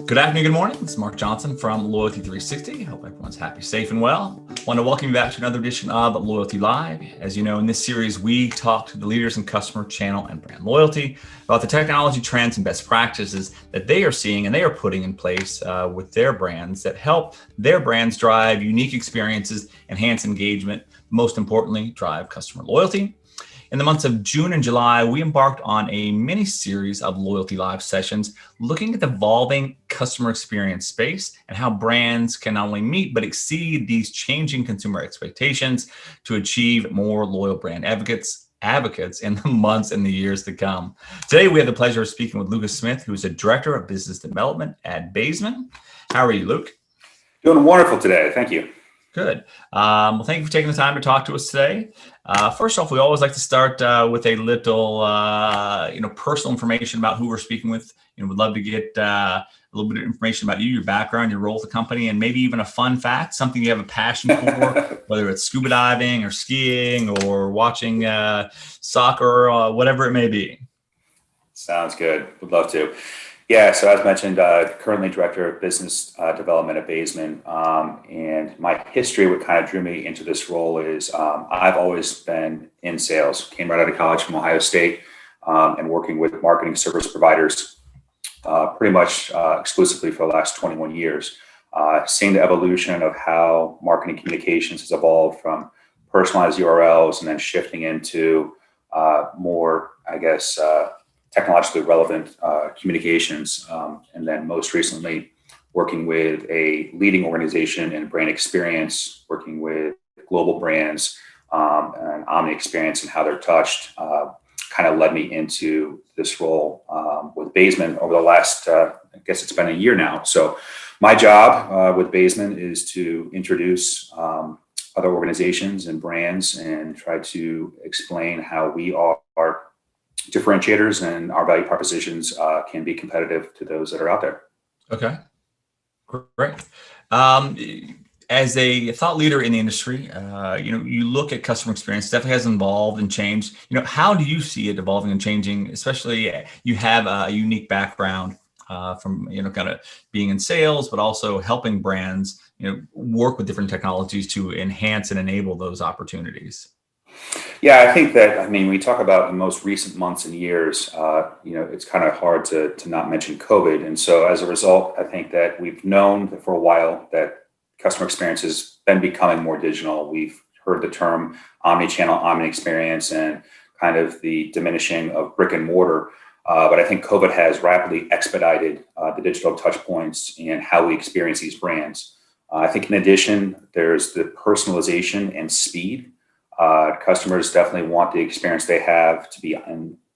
Good afternoon, good morning. This is Mark Johnson from Loyalty360. Hope everyone's happy, safe, and well. I want to welcome you back to another edition of Loyalty Live. As you know, in this series, we talk to the leaders in customer, channel, and brand loyalty about the technology trends and best practices that they are seeing and they are putting in place with their brands that help their brands drive unique experiences, enhance engagement, most importantly, drive customer loyalty. In the months of June and July, we embarked on a mini series of Loyalty Live sessions looking at the evolving customer experience space and how brands can not only meet but exceed these changing consumer expectations to achieve more loyal brand advocates in the months and the years to come. Today, we have the pleasure of speaking with Lucas Smith, who is a director of business development at Baesman. How are you, Luke? Doing wonderful today. Thank you. Good. Well, thank you for taking the time to talk to us today. First off, we always like to start with a little, personal information about who we're speaking with. We'd love to get a little bit of information about you, your background, your role at the company, and maybe even a fun fact, something you have a passion for, whether it's scuba diving or skiing or watching soccer or whatever it may be. Sounds good. Would love to. Yeah, so as mentioned, currently director of business development at Baesman, and my history, what kind of drew me into this role is I've always been in sales. Came right out of college from Ohio State, and working with marketing service providers pretty much exclusively for the last 21 years. Seeing the evolution of how marketing communications has evolved from personalized URLs and then shifting into more, technologically relevant communications, and then most recently working with a leading organization in brand experience, working with global brands and omni experience and how they're touched, kind of led me into this role with Baesman over the last, I guess it's been a year now. So my job with Baesman is to introduce other organizations and brands and try to explain how we are differentiators and our value propositions can be competitive to those that are out there. Okay, great. As a thought leader in the industry, you look at customer experience, definitely has evolved and changed. How do you see it evolving and changing? Especially you have a unique background from, kind of being in sales, but also helping brands, work with different technologies to enhance and enable those opportunities. Yeah, I think that, when we talk about the most recent months and years, it's kind of hard to not mention COVID. And so as a result, I think that we've known for a while that customer experience has been becoming more digital. We've heard the term omni-channel, omni-experience, and kind of the diminishing of brick and mortar. But I think COVID has rapidly expedited the digital touch points and how we experience these brands. I think in addition, there's the personalization and speed. Customers definitely want the experience they have to be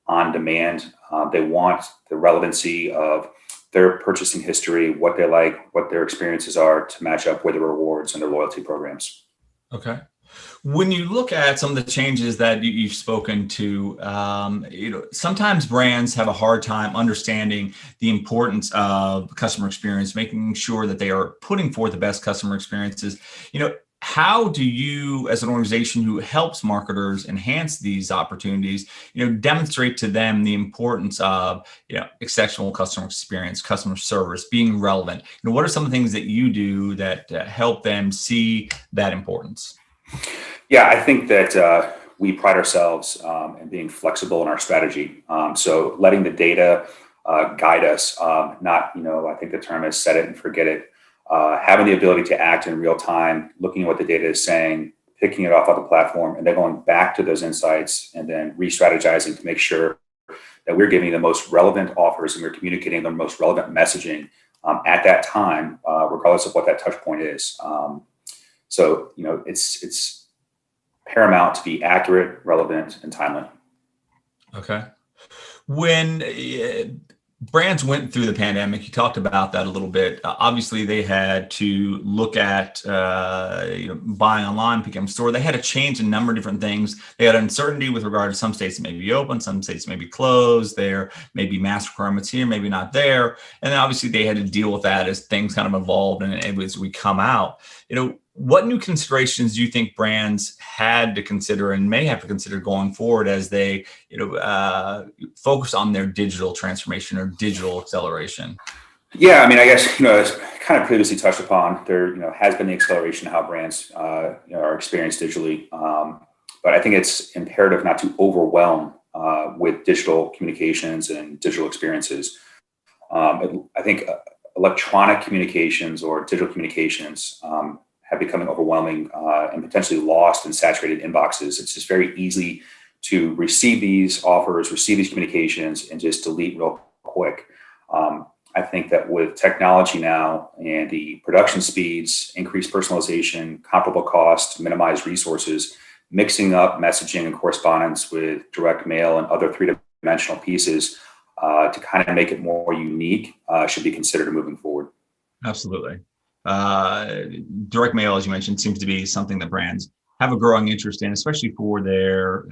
on demand. They want the relevancy of their purchasing history, what they like, what their experiences are to match up with the rewards and their loyalty programs. Okay. When you look at some of the changes that you've spoken to, sometimes brands have a hard time understanding the importance of customer experience, making sure that they are putting forth the best customer experiences. How do you, as an organization who helps marketers enhance these opportunities, demonstrate to them the importance of, exceptional customer experience, customer service, being relevant? What are some of the things that you do that help them see that importance? Yeah, I think that we pride ourselves in being flexible in our strategy. So letting the data guide us, not, I think the term is set it and forget it. Having the ability to act in real time, looking at what the data is saying, picking it off of the platform, and then going back to those insights and then re-strategizing to make sure that we're giving the most relevant offers and we're communicating the most relevant messaging at that time, regardless of what that touch point is. So, it's paramount to be accurate, relevant, and timely. Okay. When brands went through the pandemic, you talked about that a little bit. Obviously, they had to look at buying online, picking up store. They had to change a number of different things. They had uncertainty with regard to some states that may be open, some states may be closed. There may be mask requirements here, maybe not there. And then obviously they had to deal with that as things kind of evolved and as we come out. What new considerations do you think brands had to consider and may have to consider going forward as they, focus on their digital transformation or digital acceleration? Yeah, I mean, I guess, as kind of previously touched upon, there, has been the acceleration of how brands, are experienced digitally. But I think it's imperative not to overwhelm with digital communications and digital experiences. I think electronic communications or digital communications have become overwhelming and potentially lost in saturated inboxes. It's just very easy to receive these offers, receive these communications, and just delete real quick. I think that with technology now and the production speeds, increased personalization, comparable cost, minimized resources, mixing up messaging and correspondence with direct mail and other three-dimensional pieces to kind of make it more unique should be considered moving forward. Absolutely. Uh, Direct mail, as you mentioned, seems to be something that brands have a growing interest in, especially for their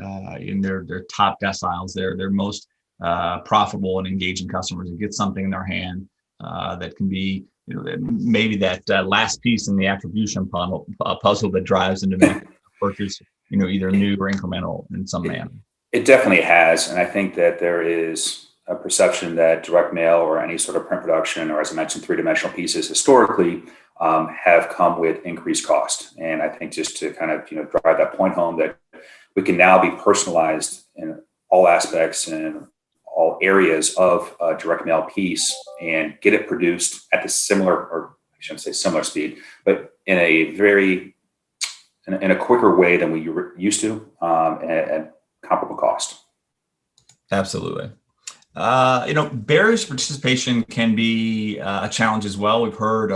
top deciles, their most profitable and engaging customers, and get something in their hand that can be, maybe that last piece in the attribution puzzle that drives them to make a purchase, either new or incremental in some manner. It definitely has. And I think that there is a perception that direct mail or any sort of print production, or as I mentioned, three-dimensional pieces historically have come with increased cost. And I think just to kind of, drive that point home that we can now be personalized in all aspects and all areas of a direct mail piece and get it produced at the similar, or I shouldn't say similar speed, but in a quicker way than we were used to at comparable cost. Absolutely. Barriers to participation can be a challenge as well. We've heard,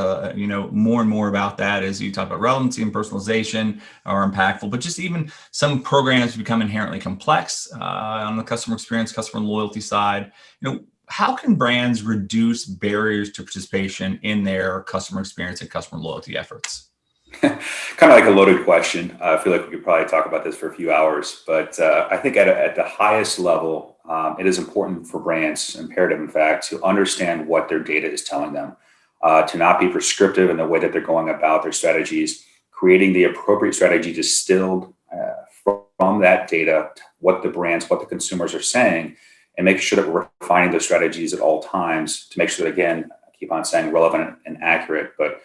more and more about that as you talk about relevancy and personalization are impactful, but just even some programs become inherently complex on the customer experience, customer loyalty side. How can brands reduce barriers to participation in their customer experience and customer loyalty efforts? Kind of like a loaded question. I feel like we could probably talk about this for a few hours, but I think at the highest level, it is important for brands, imperative in fact, to understand what their data is telling them, to not be prescriptive in the way that they're going about their strategies, creating the appropriate strategy distilled from that data, what the consumers are saying, and making sure that we're refining those strategies at all times to make sure that, again, I keep on saying relevant and accurate, but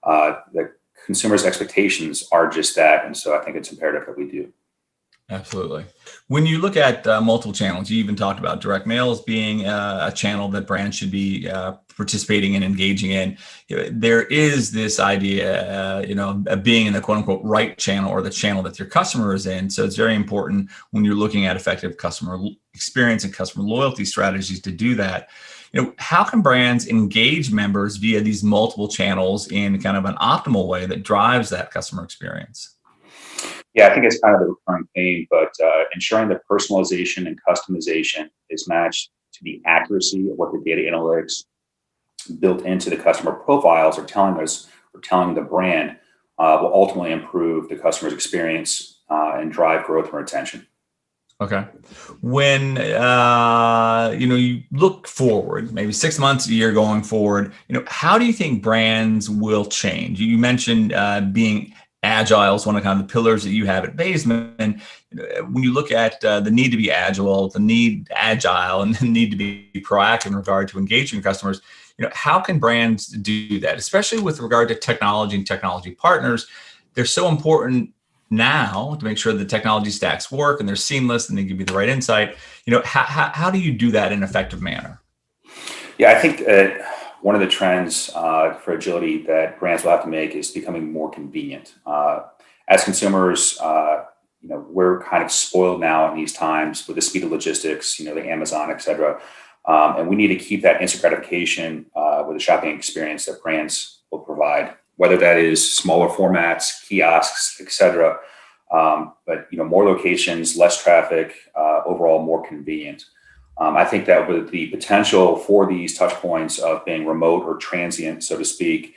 the consumers' expectations are just that. And so I think it's imperative that we do. Absolutely. When you look at multiple channels, you even talked about direct mail as being a channel that brands should be participating and engaging in. There is this idea, of being in the quote unquote right channel, or the channel that your customer is in. So it's very important when you're looking at effective customer experience and customer loyalty strategies to do that. How can brands engage members via these multiple channels in kind of an optimal way that drives that customer experience? Yeah, I think it's kind of the recurring theme, but ensuring that personalization and customization is matched to the accuracy of what the data analytics built into the customer profiles are telling us, or telling the brand, will ultimately improve the customer's experience and drive growth and retention. Okay. When you look forward, maybe 6 months, a year going forward, how do you think brands will change? You mentioned being agile is one of kind of the pillars that you have at Baesman. When you look at the need to be agile, and the need to be proactive in regard to engaging customers, how can brands do that, especially with regard to technology and technology partners? They're so important now to make sure the technology stacks work and they're seamless and they give you the right insight. How do you do that in an effective manner? Yeah, I think one of the trends for agility that brands will have to make is becoming more convenient. As consumers, we're kind of spoiled now in these times with the speed of logistics, the Amazon, et cetera. And we need to keep that instant gratification with the shopping experience that brands will provide, whether that is smaller formats, kiosks, et cetera. But more locations, less traffic, overall more convenient. I think that with the potential for these touch points of being remote or transient, so to speak,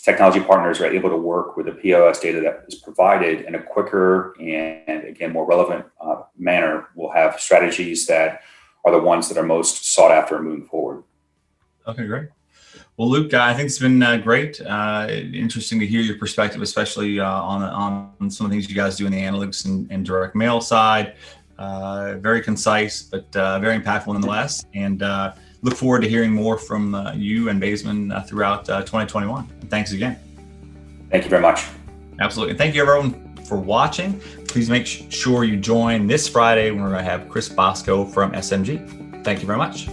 technology partners are able to work with the POS data that is provided in a quicker and, again, more relevant manner. We'll have strategies that are the ones that are most sought after moving forward. Okay, great. Well, Luke, I think it's been great. Interesting to hear your perspective, especially on some of the things you guys do in the analytics and direct mail side. Very concise, but very impactful nonetheless. And look forward to hearing more from you and Baesman throughout 2021. And thanks again. Thank you very much. Absolutely. And thank you everyone for watching. Please make sure you join this Friday when we're going to have Chris Bosco from SMG. Thank you very much.